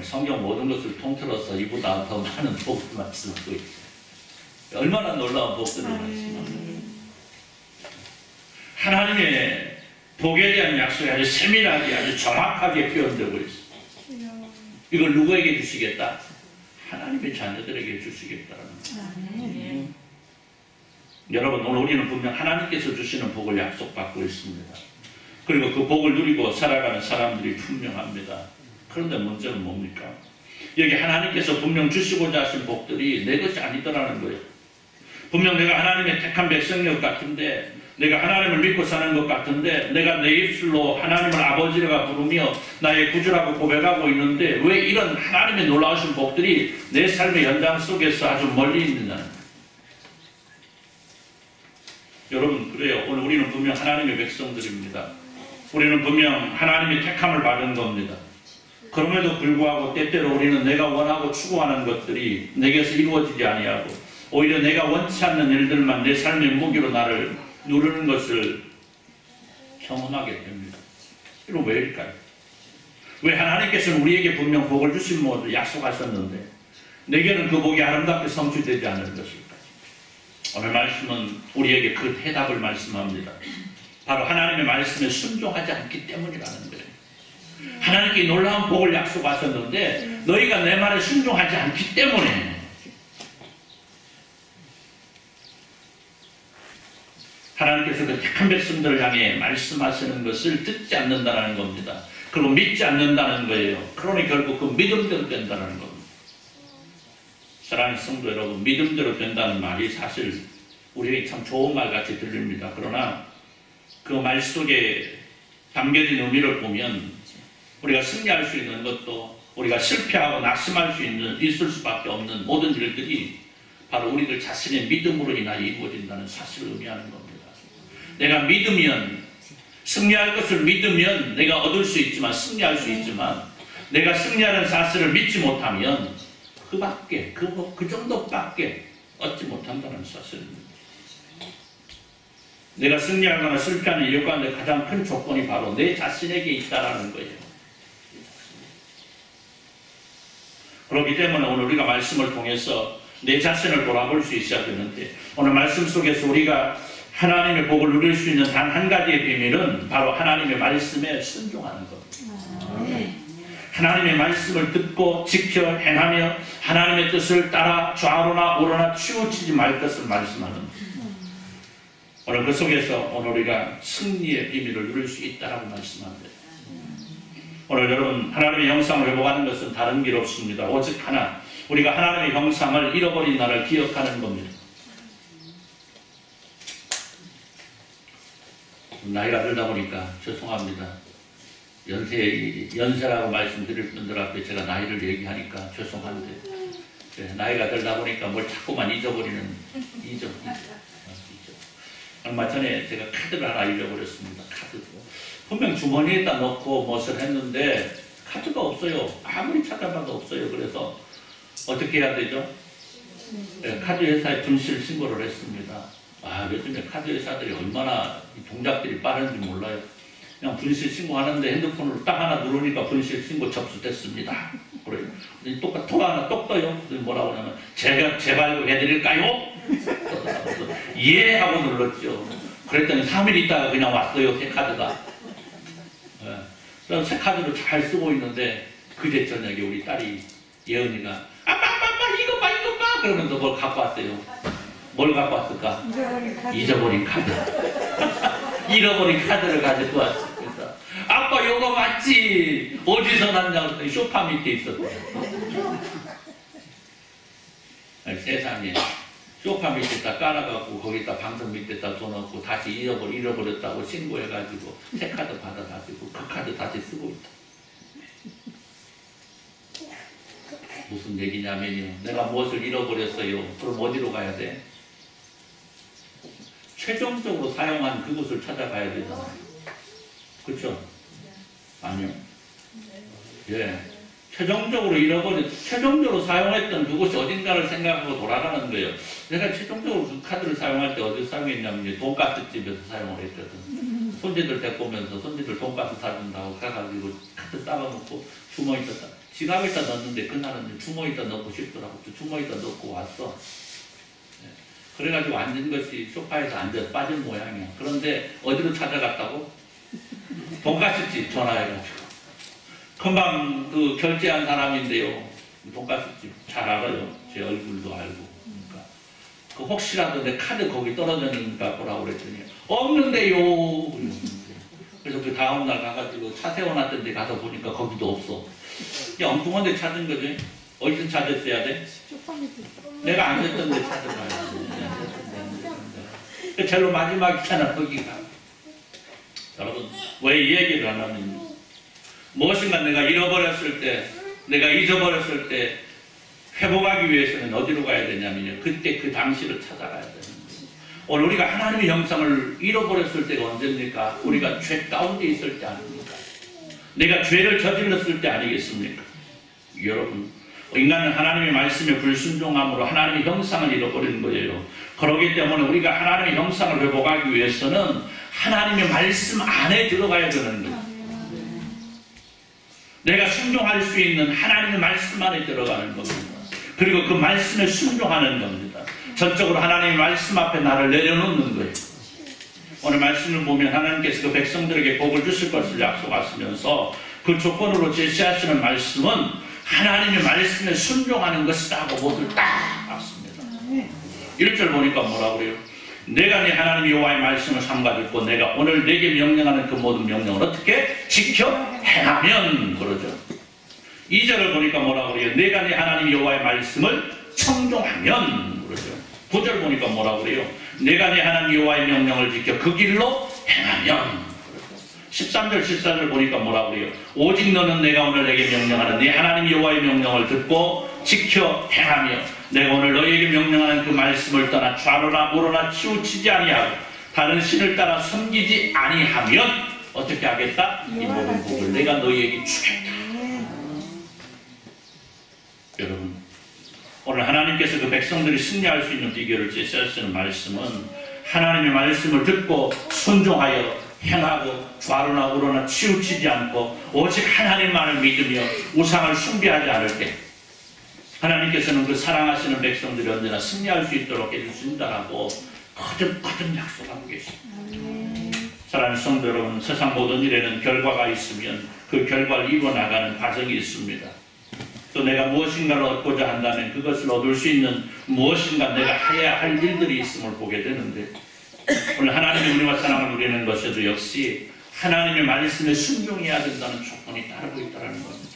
성경 모든 것을 통틀어서 이보다 더 많은 복을 말씀하고 있어요. 얼마나 놀라운 복들을 말씀합니다. 하나님의 복에 대한 약속이 아주 세밀하게 아주 정확하게 표현되고 있어요. 이걸 누구에게 주시겠다? 하나님의 자녀들에게 주시겠다는 거예요. 여러분 오늘 우리는 분명 하나님께서 주시는 복을 약속받고 있습니다. 그리고 그 복을 누리고 살아가는 사람들이 분명합니다. 그런데 문제는 뭡니까? 여기 하나님께서 분명 주시고자 하신 복들이 내 것이 아니더라는 거예요. 분명 내가 하나님의 택한 백성인 것 같은데 내가 하나님을 믿고 사는 것 같은데 내가 내 입술로 하나님을 아버지라고 부르며 나의 구주라고 고백하고 있는데 왜 이런 하나님의 놀라우신 복들이 내 삶의 현장 속에서 아주 멀리 있느냐는 거예요. 여러분 그래요. 오늘 우리는 분명 하나님의 백성들입니다. 우리는 분명 하나님의 택함을 받은 겁니다. 그럼에도 불구하고 때때로 우리는 내가 원하고 추구하는 것들이 내게서 이루어지지 아니하고 오히려 내가 원치 않는 일들만 내 삶의 무기로 나를 누르는 것을 경험하게 됩니다. 이건 왜일까요? 왜 하나님께서는 우리에게 분명 복을 주신 모두 약속하셨는데 내게는 그 복이 아름답게 성취되지 않을 것일까요? 오늘 말씀은 우리에게 그 해답을 말씀합니다. 바로 하나님의 말씀에 순종하지 않기 때문이라는 거예요. 하나님께 놀라운 복을 약속하셨는데 너희가 내 말에 순종하지 않기 때문에 하나님께서 그 택한 백성들을 향해 말씀하시는 것을 듣지 않는다는 겁니다. 그리고 믿지 않는다는 거예요. 그러니 결국 그 믿음대로 된다는 겁니다. 사랑하는 성도 여러분, 믿음대로 된다는 말이 사실 우리에게 참 좋은 말 같이 들립니다. 그러나 그 말 속에 담겨진 의미를 보면 우리가 승리할 수 있는 것도 우리가 실패하고 낙심할 수 있을 수밖에 없는 모든 일들이 바로 우리들 자신의 믿음으로 인하여 이루어진다는 사실을 의미하는 겁니다. 내가 믿으면 승리할 것을 믿으면 내가 얻을 수 있지만 승리할 수 있지만 내가 승리하는 사실을 믿지 못하면 그밖에 그 정도밖에 얻지 못한다는 사실입니다. 내가 승리하거나 실패하는 이유 가운데 가장 큰 조건이 바로 내 자신에게 있다라는 거예요. 그렇기 때문에 오늘 우리가 말씀을 통해서 내 자신을 돌아볼 수 있어야 되는데 오늘 말씀 속에서 우리가 하나님의 복을 누릴 수 있는 단 한 가지의 비밀은 바로 하나님의 말씀에 순종하는 겁니다. 하나님의 말씀을 듣고 지켜 행하며 하나님의 뜻을 따라 좌로나 우로나 치우치지 말 것을 말씀하는 겁니다. 오늘 그 속에서 오늘 우리가 승리의 비밀을 누릴 수 있다라고 말씀합니다. 오늘 여러분 하나님의 형상을 회복하는 것은 다른 길 없습니다. 오직 하나, 우리가 하나님의 형상을 잃어버린 날을 기억하는 겁니다. 나이가 들다 보니까 죄송합니다. 연세라고 말씀드릴 분들 앞에 제가 나이를 얘기하니까 죄송한데, 나이가 들다 보니까 뭘 자꾸만 잊어버리는 잊어. 얼마 전에 제가 카드를 하나 잃어버렸습니다. 카드. 분명 주머니에다 넣고 무엇을 했는데 카드가 없어요. 아무리 찾아봐도 없어요. 그래서 어떻게 해야 되죠? 카드 회사에 분실 신고를 했습니다. 요즘에 카드 회사들이 얼마나 동작들이 빠른지 몰라요. 그냥 분실 신고하는데 핸드폰으로 딱 하나 누르니까 분실 신고 접수됐습니다. 그래요. 통화 하나 똑 떠요. 뭐라고 하냐면 제가 재발급해드릴까요? 예 하고 눌렀죠. 그랬더니 3일 있다가 그냥 왔어요. 새 카드가. 그래서 새 카드로 잘 쓰고 있는데 그제 저녁에 우리 딸이 예은이가 아빠 이거 봐 그러면서 뭘 갖고 왔어요. 뭘 갖고 왔을까? 잊어버린 카드. 잃어버린 카드를 가지고 왔습니다. 아빠 이거 맞지? 어디서 났냐고 했더니 소파 밑에 있었대요. 세상에 소파 밑에다 깔아갖고 거기다 방석 밑에다 둬놓고 다시 잃어버렸다고 신고해가지고 새 카드 받아가지고 그 카드 다시 쓰고 있다. 무슨 얘기냐면요, 내가 무엇을 잃어버렸어요. 그럼 어디로 가야 돼? 최종적으로 사용한 그곳을 찾아가야 되잖아요. 그렇죠? 아니요. 예. 최종적으로 사용했던 그곳이 어딘가를 생각하고 돌아가는 거예요. 내가 최종적으로 그 카드를 사용할 때 어디서 사용했냐면 돈가스집에서 사용을 했거든. 손지들 데리고 오면서 손지들 돈가스 사준다고 가가지고 카드 싸가놓고 주머니에다 지갑에다 넣었는데 그날은 주머니에다 넣고 싶더라고. 주머니에다 넣고 왔어. 그래가지고 앉은 것이 소파에서 앉아서 빠진 모양이야. 그런데 어디로 찾아갔다고? 돈가스집 전화해가지고. 금방 그 결제한 사람인데요. 돈가스집 잘 알아요. 제 얼굴도 알고. 그러니까 그 혹시라도 내 카드 거기 떨어졌는가 보라고 그랬더니 없는데요. 그래서 그 다음날 가가지고 차 세워놨던 데 가서 보니까 거기도 없어. 야, 엉뚱한 데 찾은 거지. 어디서 찾았어야 돼? 내가 앉았던 데 찾아가야 돼. 제일 마지막이잖아, 거기가. 여러분, 왜 이 얘기를 하냐면 무엇인가 내가 잃어버렸을 때, 내가 잊어버렸을 때 회복하기 위해서는 어디로 가야 되냐면요, 그때 그 당시를 찾아가야 되는 거예요. 오늘 우리가 하나님의 형상을 잃어버렸을 때가 언제입니까? 우리가 죄 가운데 있을 때 아닙니까? 내가 죄를 저질렀을 때 아니겠습니까? 여러분, 인간은 하나님의 말씀에 불순종함으로 하나님의 형상을 잃어버리는 거예요. 그렇기 때문에 우리가 하나님의 형상을 회복하기 위해서는 하나님의 말씀 안에 들어가야 되는 거예요. 내가 순종할 수 있는 하나님의 말씀 안에 들어가는 겁니다. 그리고 그 말씀에 순종하는 겁니다. 전적으로 하나님의 말씀 앞에 나를 내려놓는 거예요. 오늘 말씀을 보면 하나님께서 그 백성들에게 복을 주실 것을 약속하시면서 그 조건으로 제시하시는 말씀은 하나님의 말씀에 순종하는 것이다 하고 모두 딱 봤습니다. 1절 보니까 뭐라고 그래요? 내가 네 하나님 여호와의 말씀을 삼가듣고 내가 오늘 내게 명령하는 그 모든 명령을 어떻게 지켜 행하면 그러죠. 2절을 보니까 뭐라고 그래요? 내가 네 하나님 여호와의 말씀을 청종하면 그러죠. 9절 보니까 뭐라고 그래요? 내가 네 하나님 여호와의 명령을 지켜 그 길로 행하면 13절 14절 보니까 뭐라고 그래요? 오직 너는 내가 오늘 내게 명령하는 네 하나님 여호와의 명령을 듣고 지켜 행하며 내가 오늘 너희에게 명령하는 그 말씀을 떠나 좌로나 우로나 치우치지 아니하고 다른 신을 따라 섬기지 아니하면 어떻게 하겠다? 이 모든 복을 내가 너희에게 주겠다. 여러분, 오늘 하나님께서 그 백성들이 승리할 수 있는 비결을 제시하시는 말씀은 하나님의 말씀을 듣고 순종하여 행하고 좌로나 우로나 치우치지 않고 오직 하나님만을 믿으며 우상을 숭배하지 않을 때 하나님께서는 그 사랑하시는 백성들이 언제나 승리할 수 있도록 해주신다라고 거듭거듭 약속하고 계십니다. 사랑하는 성도 여러분, 세상 모든 일에는 결과가 있으면 그 결과를 이루어나가는 과정이 있습니다. 또 내가 무엇인가를 얻고자 한다면 그것을 얻을 수 있는 무엇인가 내가 해야 할 일들이 있음을 보게 되는데 오늘 하나님의 은혜와 사랑을 누리는 것에도 역시 하나님의 말씀에 순종해야 된다는 조건이 따르고 있다는 겁니다.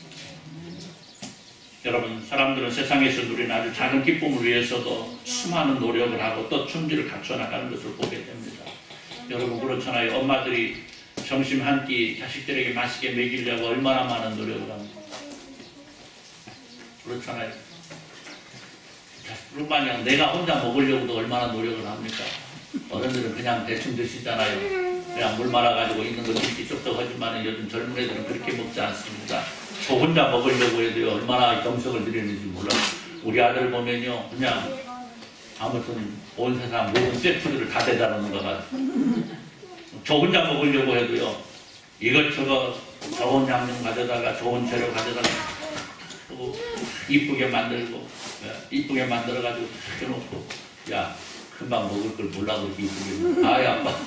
여러분, 사람들은 세상에서 누리는 아주 작은 기쁨을 위해서도 수많은 노력을 하고 또 준비를 갖춰 나가는 것을 보게 됩니다. 여러분, 그렇잖아요. 엄마들이 점심 한 끼 자식들에게 맛있게 먹이려고 얼마나 많은 노력을 합니까? 그렇잖아요. 그뿐만이 내가 혼자 먹으려고도 얼마나 노력을 합니까? 어른들은 그냥 대충 드시잖아요. 그냥 물 말아가지고 있는 거 ጭ기 쪽쪽 하지만 요즘 젊은 애들은 그렇게 먹지 않습니다. 저 혼자 먹으려고 해도 얼마나 정성을 들이는지 몰라요. 우리 아들 보면요, 그냥 아무튼 온 세상 모든 세트들을 다 대다 놓는 것 같아요. 저 혼자 먹으려고 해도요, 이것저것 좋은 양념 가져다가 좋은 재료 가져다가 이쁘게 만들고, 이쁘게 만들어가지고 해놓고, 야, 금방 먹을 걸 몰라 그렇게 이쁘게. 아이 아빠,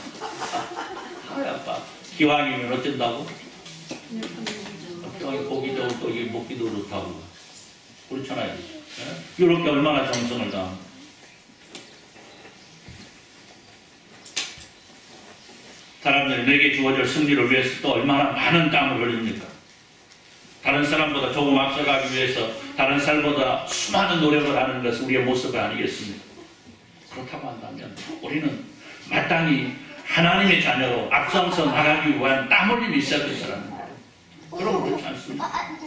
아이 아빠, 기왕이면 어쩐다고? 기왕이 보기 좋고 이게 먹기도 그렇다고. 그렇잖아요. 이렇게 얼마나 정성을 다합니까? 사람들이 내게 주어질 승리를 위해서 또 얼마나 많은 땀을 흘립니까? 다른 사람보다 조금 앞서가기 위해서 다른 사람보다 수많은 노력을 하는 것은 우리의 모습이 아니겠습니까? 그렇다고 한다면 우리는 마땅히 하나님의 자녀로 앞서서 나가기 위한 땀 흘림이 있어야 된다는 거예요. 그럼 그렇지 않습니까?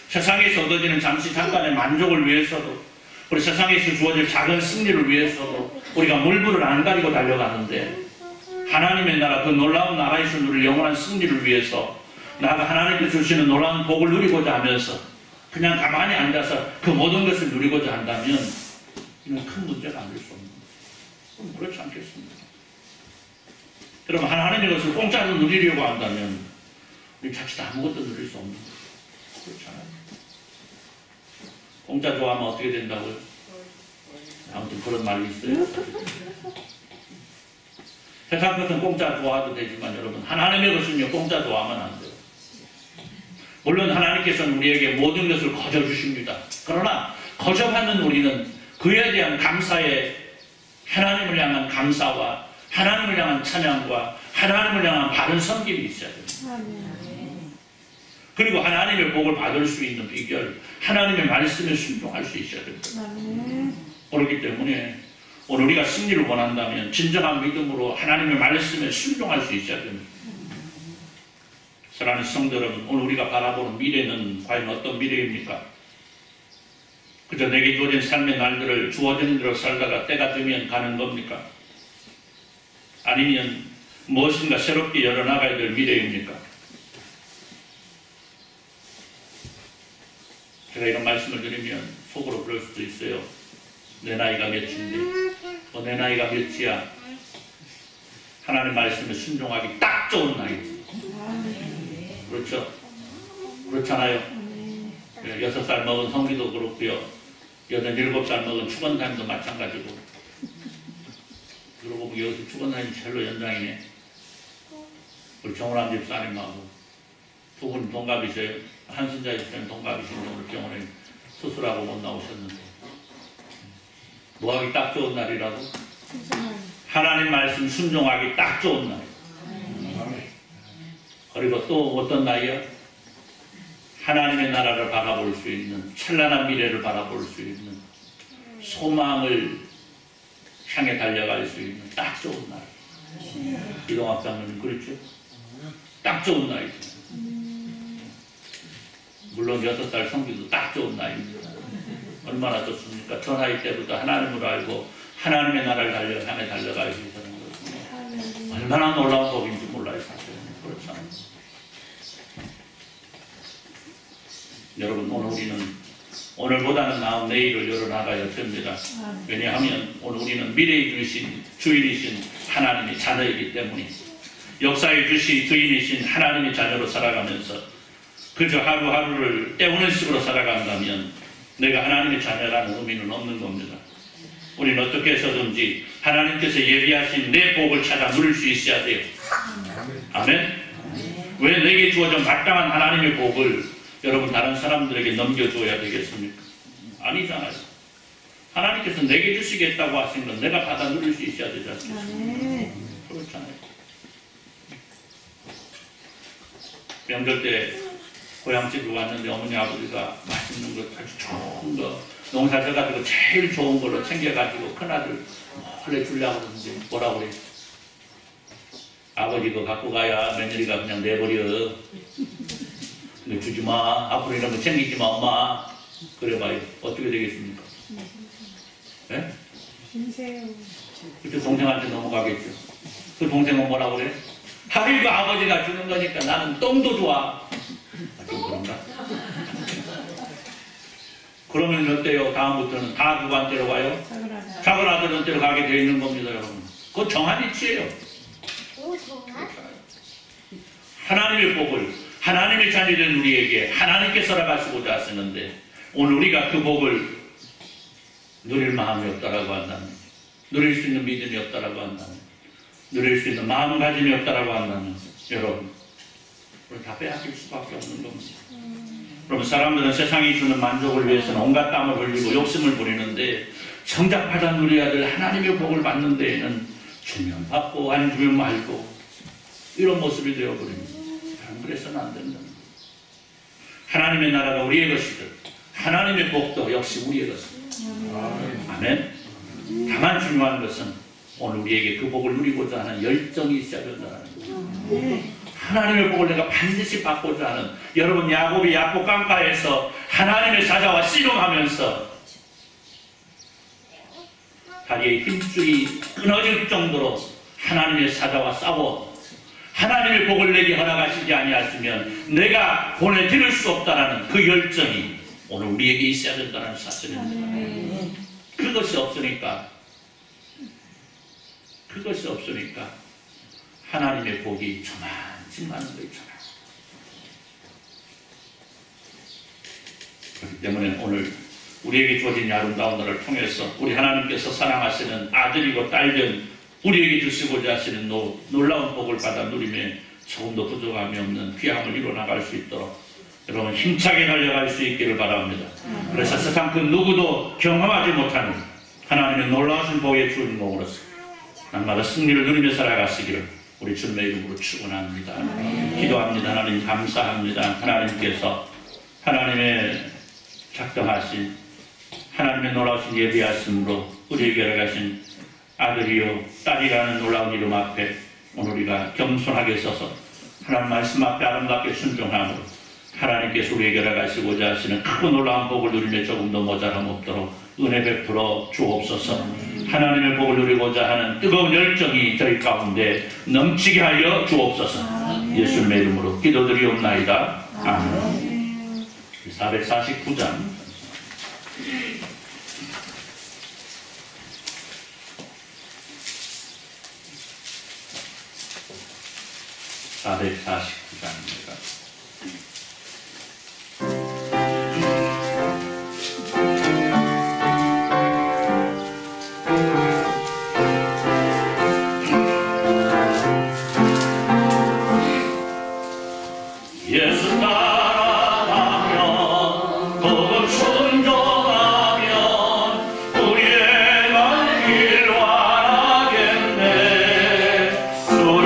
세상에서 얻어지는 잠시 잠깐의 만족을 위해서도, 우리 세상에서 주어질 작은 승리를 위해서도 우리가 물불을 안 가리고 달려가는데, 하나님의 나라, 그 놀라운 나라에서 누릴 영원한 승리를 위해서 나가 하나님께 주시는 놀라운 복을 누리고자 하면서 그냥 가만히 앉아서 그 모든 것을 누리고자 한다면 이는 큰 문제가 안 될 수 없는 거예요. 그렇지 않겠습니까? 그럼 하나님의 것을 공짜로 누리려고 한다면 우리 자칫 아무것도 누릴 수 없는 거예요. 그렇잖아요. 공짜 좋아하면 어떻게 된다고요? 아무튼 그런 말이 있어요. 세상 것은 공짜 좋아도 되지만 여러분, 하나님의 것은요, 공짜 좋아하면 안 돼요. 물론 하나님께서는 우리에게 모든 것을 거저 주십니다. 그러나 거저받는 우리는 그에 대한 감사에, 하나님을 향한 감사와 하나님을 향한 찬양과 하나님을 향한 바른 섬김이 있어야 됩니다. 그리고 하나님의 복을 받을 수 있는 비결, 하나님의 말씀에 순종할 수 있어야 됩니다. 그렇기 때문에 오늘 우리가 승리를 원한다면 진정한 믿음으로 하나님의 말씀에 순종할 수 있어야 됩니다. 사랑하는 성도 여러분, 오늘 우리가 바라보는 미래는 과연 어떤 미래입니까? 그저 내게 주어진 삶의 날들을 주어진 대로 살다가 때가 되면 가는 겁니까? 아니면 무엇인가 새롭게 열어나가야 될 미래입니까? 제가 이런 말씀을 드리면 속으로 그럴 수도 있어요. 내 나이가 몇인데, 내 나이가 몇이야? 하나님 말씀에 순종하기 딱 좋은 나이지. 그렇죠? 그렇잖아요. 6살 먹은 성기도 그렇고요. 87살 먹은 축원사님도 마찬가지고. 그러고 보기 여기서 축원사님이 제일로 연장이네. 우리 정원함 집사님하고 두 분 동갑이세요. 한순자 집사님 동갑이신데 오늘 병원에 수술하고 못 나오셨는데. 뭐하기 딱 좋은 날이라고? 하나님 말씀 순종하기 딱 좋은 날. 그리고 또 어떤 날이야? 하나님의 나라를 바라볼 수 있는, 찬란한 미래를 바라볼 수 있는, 소망을 향해 달려갈 수 있는 딱 좋은 날. 이동학 장로님 그렇죠? 딱 좋은 날이죠. 물론 6살 성기도 딱 좋은 나이입니다. 얼마나 좋습니까? 저 나이 때부터 하나님을 알고 하나님의 나라를 향해 달려갈 수 있다는 것은 얼마나 놀라운 법인지 몰라요. 사실 그렇잖아요. 여러분, 오늘 우리는 오늘보다는 나은 내일을 열어나가야 됩니다. 왜냐하면 오늘 우리는 미래의 주인이신 하나님의 자녀이기 때문에, 역사의 주인이신 하나님의 자녀로 살아가면서 그저 하루하루를 때우는 식으로 살아간다면 내가 하나님의 자녀라는 의미는 없는 겁니다. 우리는 어떻게 해서든지 하나님께서 예비하신 내 복을 찾아 누릴 수 있어야 돼요. 아멘? 왜 내게 주어진 마땅한 하나님의 복을 여러분 다른 사람들에게 넘겨줘야 되겠습니까? 아니잖아요. 하나님께서 내게 주시겠다고 하신 건 내가 받아 누릴 수 있어야 되지 않습니까? 그렇잖아요. 명절 때 고향집에 왔는데 어머니 아버지가 맛있는 거 아주 좋은 거 농사 져가지고 제일 좋은 걸로 챙겨가지고 큰아들 몰래 주려고 그러는데 뭐라고 그래? 아버지 그거 갖고 가야 며느리가 그냥 내버려. 근데 주지 마. 앞으로 이런 거 챙기지 마 엄마. 그래 봐요. 어떻게 되겠습니까? 네? 그때 동생한테 넘어가겠죠. 그 동생은 뭐라고 그래? 아이고 아버지가 주는 거니까 나는 똥도 좋아. 좀 그런가? 그러면 어때요? 다음부터는 다 누구한테로 가요? 작은 아들한테로 가게 되어 있는 겁니다, 여러분. 그거 정한 이치예요. 하나님의 복을 하나님의 자녀된 우리에게 하나님께 살아가시고자 하시는데 오늘 우리가 그 복을 누릴 마음이 없다라고 한다면, 누릴 수 있는 믿음이 없다라고 한다면, 누릴 수 있는 마음가짐이 없다라고 한다면 여러분 우리 다 빼앗길 수밖에 없는 겁니다. 그러면 사람들은 세상이 주는 만족을 위해서는 온갖 땀을 흘리고 욕심을 부리는데 정작 받아 누려야 될 하나님의 복을 받는 데에는 주면 받고 안 주면 말고 이런 모습이 되어버립니다. 그래서는 안 된다. 하나님의 나라가 우리의 것이듯 하나님의 복도 역시 우리의 것입니다. 아멘. 다만 중요한 것은 오늘 우리에게 그 복을 누리고자 하는 열정이 있어야 된다는 거예요. 하나님의 복을 내가 반드시 받고자 하는, 여러분 야곱이 야곱 강가에서 하나님의 사자와 씨름하면서 다리에 힘줄이 끊어질 정도로 하나님의 사자와 싸워 하나님의 복을 내게 허락하시지 아니하시면 내가 보내드릴 수 없다라는 그 열정이 오늘 우리에게 있어야 된다는 사실입니다. 그것이 없으니까 하나님의 복이 저만치만한 거 있잖아요. 그렇기 때문에 오늘 우리에게 주어진 이 아름다운 날을 통해서 우리 하나님께서 사랑하시는 아들이고 딸된 우리에게 주시고자 하시는 놀라운 복을 받아 누리며 조금도 부족함이 없는 귀함을 이뤄나갈 수 있도록 여러분 힘차게 달려갈 수 있기를 바랍니다. 그래서 세상 그 누구도 경험하지 못하는 하나님의 놀라우신 복의 주인공으로서 날마다 승리를 누리며 살아가시기를 우리 주님의 이름으로 축원합니다. 기도합니다. 하나님 감사합니다. 하나님께서 하나님의 작정하신 하나님의 놀라우신 예비하심으로 우리에게 허락하신 아들이요 딸이라는 놀라운 이름 앞에 오늘 우리가 겸손하게 서서 하나님 말씀 앞에 아름답게 순종함으로 하나님께서 우리에게 허락하시고자 하시는 크고 놀라운 복을 누리며 조금 더 모자람 없도록 은혜 베풀어 주옵소서. 하나님의 복을 누리고자 하는 뜨거운 열정이 저희 가운데 넘치게 하여 주옵소서. 예수님의 이름으로 기도드리옵나이다. 아멘. 449장 449장입니다. 예수 따라가면 복음 순종하면 우리의 길 완하겠네. 주를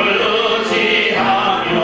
의지하며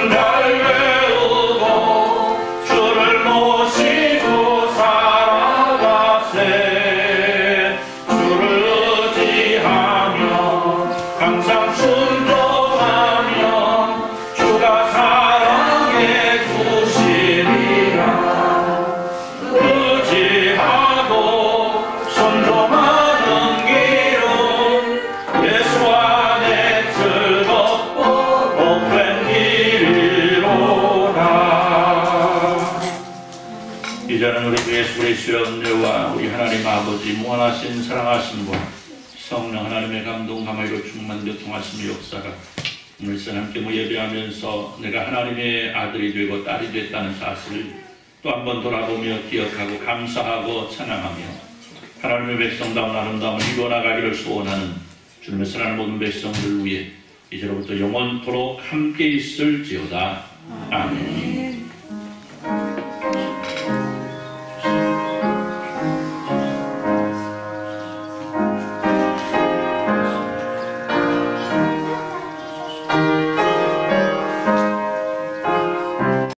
잘 외우고 주를 모시고 살아가세. 주를 의지하며 항상 순종하며 주가 사랑해 주시리라. 의지하고 순종하는 길은 예수 안에 즐겁고 복된 길이로다. 이제는 우리 주 예수 그리스도의 은혜와 우리 하나님 아버지 무한하신 사랑하신 분 성령 하나님의 감동 감화로 충만 교통하심의 역사가 오늘 새 함께 예배하면서 내가 하나님의 아들이 되고 딸이 됐다는 사실을 또 한 번 돌아보며 기억하고 감사하고 찬양하며 하나님의 백성다운 아름다움을 이루어나가기를 소원하는 주님의 사랑하는 모든 백성들 위해 이제로부터 영원토록 함께 있을지어다. 아멘.